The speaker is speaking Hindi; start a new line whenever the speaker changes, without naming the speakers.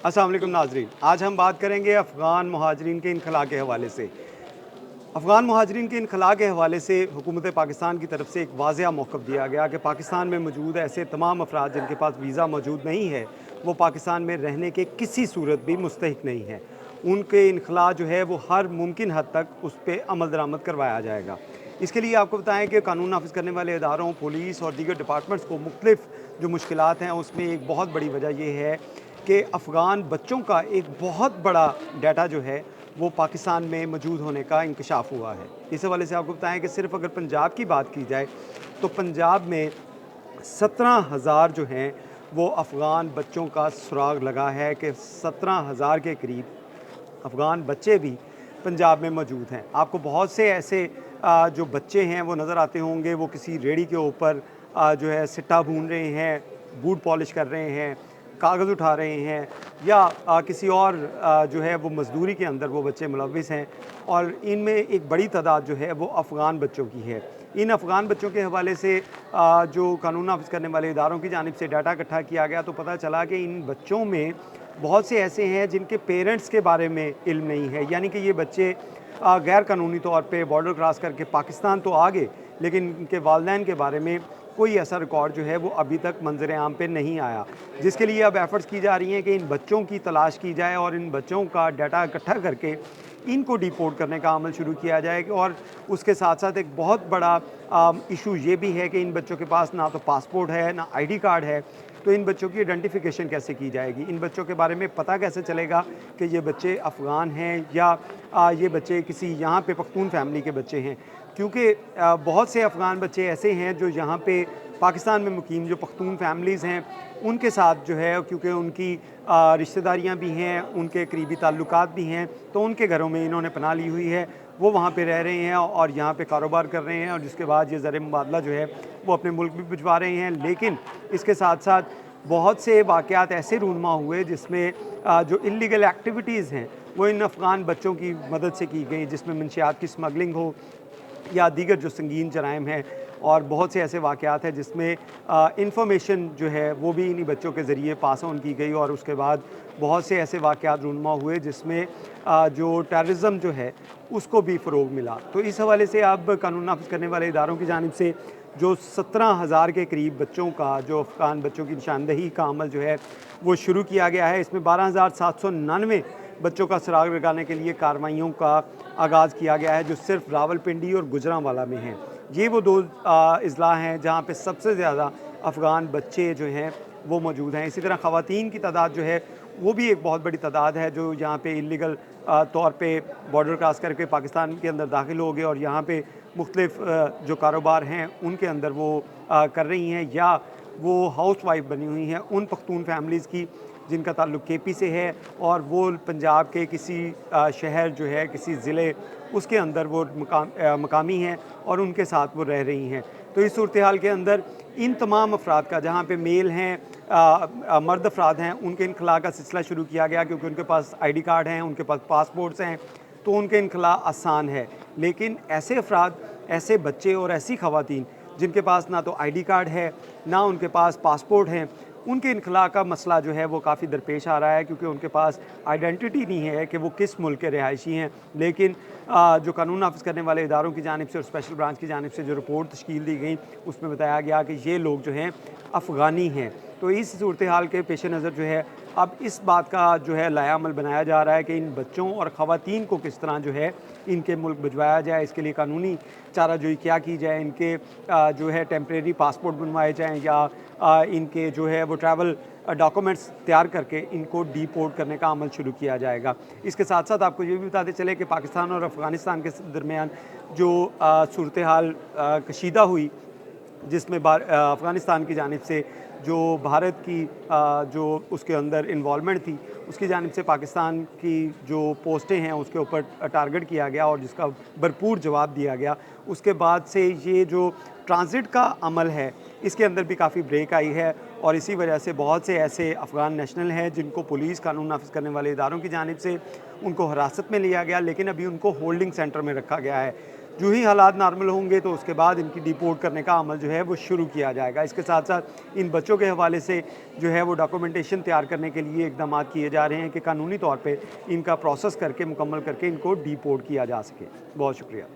अस्सलाम वालेकुम नाज़रीन। आज हम बात करेंगे अफ़गान मुहाजिरीन के इनख़ला के हवाले से। अफ़गान मुहाजिरीन के इनख़ला के हवाले से हुकूमत पाकिस्तान की तरफ से एक वाज़िया मौक़िफ़ दिया गया कि पाकिस्तान में मौजूद ऐसे तमाम अफ़राद जिनके पास वीज़ा मौजूद नहीं है, वो पाकिस्तान में रहने के किसी सूरत भी मुस्तहिक़ नहीं है। उनके इनख़ला जो है वो हर मुमकिन हद तक उस पे अमल दरामद करवाया जाएगा। इसके लिए आपको बताएँ कि कानून नाफ़िज़ करने वाले इदारों, पुलिस और दीगर डिपार्टमेंट्स को मुख्तलिफ़ जो मुश्किलात हैं उसमें एक बहुत बड़ी वजह ये है कि अफ़गान बच्चों का एक बहुत बड़ा डाटा जो है वो पाकिस्तान में मौजूद होने का इंकशाफ हुआ है। इस हवाले से आपको बताएँ कि सिर्फ़ अगर पंजाब की बात की जाए तो पंजाब में 17,000 जो हैं वो अफ़गान बच्चों का सुराग लगा है कि 17,000 के करीब अफ़गान बच्चे भी पंजाब में मौजूद हैं। आपको बहुत से ऐसे जो बच्चे हैं वो नज़र आते होंगे, वो किसी रेहड़ी के ऊपर जो है सिट्टा भून रहे हैं, बूट पॉलिश कर रहे हैं, कागज़ उठा रहे हैं या किसी और जो है वो मज़दूरी के अंदर वो बच्चे मुलव्विस हैं और इनमें एक बड़ी तादाद जो है वो अफ़गान बच्चों की है। इन अफ़गान बच्चों के हवाले से जो कानून नाफ़िज़ करने वाले इदारों की जानिब से डाटा इकट्ठा किया गया तो पता चला कि इन बच्चों में बहुत से ऐसे हैं जिनके पेरेंट्स के बारे में इल्म नहीं है, यानी कि ये बच्चे गैर कानूनी तौर पे बॉर्डर क्रॉस करके पाकिस्तान तो आ गए, लेकिन इनके वालिदैन के बारे में कोई ऐसा रिकॉर्ड जो है वो अभी तक मंज़र आम पे नहीं आया। जिसके लिए अब एफ़र्ट्स की जा रही हैं कि इन बच्चों की तलाश की जाए और इन बच्चों का डाटा इकट्ठा करके इनको डिपोर्ट करने का अमल शुरू किया जाए और उसके साथ-साथ एक बहुत बड़ा इशू ये भी है कि इन बच्चों के पास ना तो पासपोर्ट है, ना आईडी कार्ड है, तो इन बच्चों की आइडेंटिफ़िकेशन कैसे की जाएगी? इन बच्चों के बारे में पता कैसे चलेगा कि ये बच्चे अफ़गान हैं या ये बच्चे किसी यहाँ पे पख्तून फ़ैमिली के बच्चे हैं? क्योंकि बहुत से अफ़गान बच्चे ऐसे हैं जो यहाँ पे पाकिस्तान में मुकीम जो पख्तून फ़ैमिलीज़ हैं, उनके साथ जो है क्योंकि उनकी रिश्तेदारियाँ भी हैं, उनके करीबी ताल्लुकात भी हैं, तो उनके घरों में इन्होंने पनाह ली हुई है। वो वहाँ पे रह रहे हैं और यहाँ पे कारोबार कर रहे हैं और जिसके बाद ये ज़र मुबादला जो है वो अपने मुल्क भी भिजवा रहे हैं। लेकिन इसके साथ-साथ बहुत से वाक़यात ऐसे रूनमा हुए जिसमें जो इल्लीगल एक्टिविटीज़ हैं, वो इन अफ़गान बच्चों की मदद से की गई, जिसमें मंशियात की स्मगलिंग हो या दीगर जो संगीन जराइम हैं और बहुत से ऐसे वाक़यात हैं जिसमें इंफॉर्मेशन जो है वो भी इन्हीं बच्चों के ज़रिए पास ऑन की गई और उसके बाद बहुत से ऐसे वाक़यात रूनमा हुए जिसमें जो टेररिज़म जो है उसको भी फ़रोग़ मिला। तो इस हवाले से अब कानून नाफ़िज़ करने वाले इदारों की जानिब से जो 17,000 के करीब बच्चों का जो अफ़गान बच्चों की निशानदही का अमल जो है वो शुरू किया गया है। इसमें 12,799 बच्चों का सुराग लगाने के लिए कार्रवाइयों का आगाज़ किया गया है जो सिर्फ़ रावलपिंडी और गुजरांवाला में हैं। ये वो 2 अज़ला हैं जहाँ पे सबसे ज़्यादा अफ़गान बच्चे जो हैं वो मौजूद हैं। इसी तरह ख़वातीन की तादाद जो है वो भी एक बहुत बड़ी तादाद है जो यहाँ पे इल्लीगल तौर पे बॉर्डर क्रॉस करके पाकिस्तान के अंदर दाखिल हो गए और यहाँ पे मुख्तलिफ़ जो कारोबार हैं उनके अंदर वो कर रही हैं या वो हाउसवाइफ़ बनी हुई हैं उन पख्तून फ़ैमिलीज़ की जिनका ताल्लुक़ केपी से है और वो पंजाब के किसी शहर जो है किसी ज़िले उसके अंदर वो मकामी हैं और उनके साथ वो रह रही हैं। तो इस सूरत-ए-हाल के अंदर इन तमाम अफ़राद का जहाँ पे मेल हैं मर्द अफ़राद हैं उनके इनख़ला का सिलसिला शुरू किया गया क्योंकि उनके पास आईडी कार्ड हैं, उनके पास पासपोर्ट्स हैं, तो उनके इनख़ला आसान है। लेकिन ऐसे अफ़राद, ऐसे बच्चे और ऐसी ख़वातीन जिनके पास ना तो आईडी कार्ड है, ना उनके पास पासपोर्ट हैं, उनके इनख़ला का मसला जो है वो काफ़ी दरपेश आ रहा है क्योंकि उनके पास आइडेंटिटी नहीं है कि वो किस मुल्क के रिहायशी हैं। लेकिन जो कानून नाफ़िज़ करने वाले इदारों की जानिब से और स्पेशल ब्रांच की जानिब से जो रिपोर्ट तश्कील दी गई उसमें बताया गया कि ये लोग जो हैं अफ़गानी हैं। तो इस सूरत-ए-हाल के पेश नज़र जो है अब इस बात का जो है लाएअमल बनाया जा रहा है कि इन बच्चों और ख़वातीन को किस तरह जो है इनके मुल्क भिजवाया जाए, इसके लिए कानूनी चाराजोई क्या की जाए, इनके जो है टेम्परेरी पासपोर्ट बनवाए जाएँ या इनके जो है वो ट्रैवल डॉक्यूमेंट्स तैयार करके इनको डिपोर्ट करने का अमल शुरू किया जाएगा। इसके साथ-साथ आपको ये भी बताते चले कि पाकिस्तान और अफ़गानिस्तान के दरमियान जो सूरत-ए-हाल कशीदा हुई जिसमें अफ़गानिस्तान की जानिब से जो भारत की जो उसके अंदर इन्वॉल्वमेंट थी उसकी जानिब से पाकिस्तान की जो पोस्टें हैं उसके ऊपर टारगेट किया गया और जिसका भरपूर जवाब दिया गया। उसके बाद से ये जो ट्रांज़िट का अमल है इसके अंदर भी काफ़ी ब्रेक आई है और इसी वजह से बहुत से ऐसे अफ़गान नेशनल हैं जिनको पुलिस कानून नाफ़िज़ करने वाले इदारों की जानिब से उनको हिरासत में लिया गया लेकिन अभी उनको होल्डिंग सेंटर में रखा गया है। जो ही हालात नॉर्मल होंगे तो उसके बाद इनकी डिपोर्ट करने का अमल जो है वो शुरू किया जाएगा। इसके साथ साथ इन बच्चों के हवाले से जो है वो डॉक्यूमेंटेशन तैयार करने के लिए इकदाम किए जा रहे हैं कि कानूनी तौर पे इनका प्रोसेस करके मुकम्मल करके इनको डिपोर्ट किया जा सके। बहुत शुक्रिया।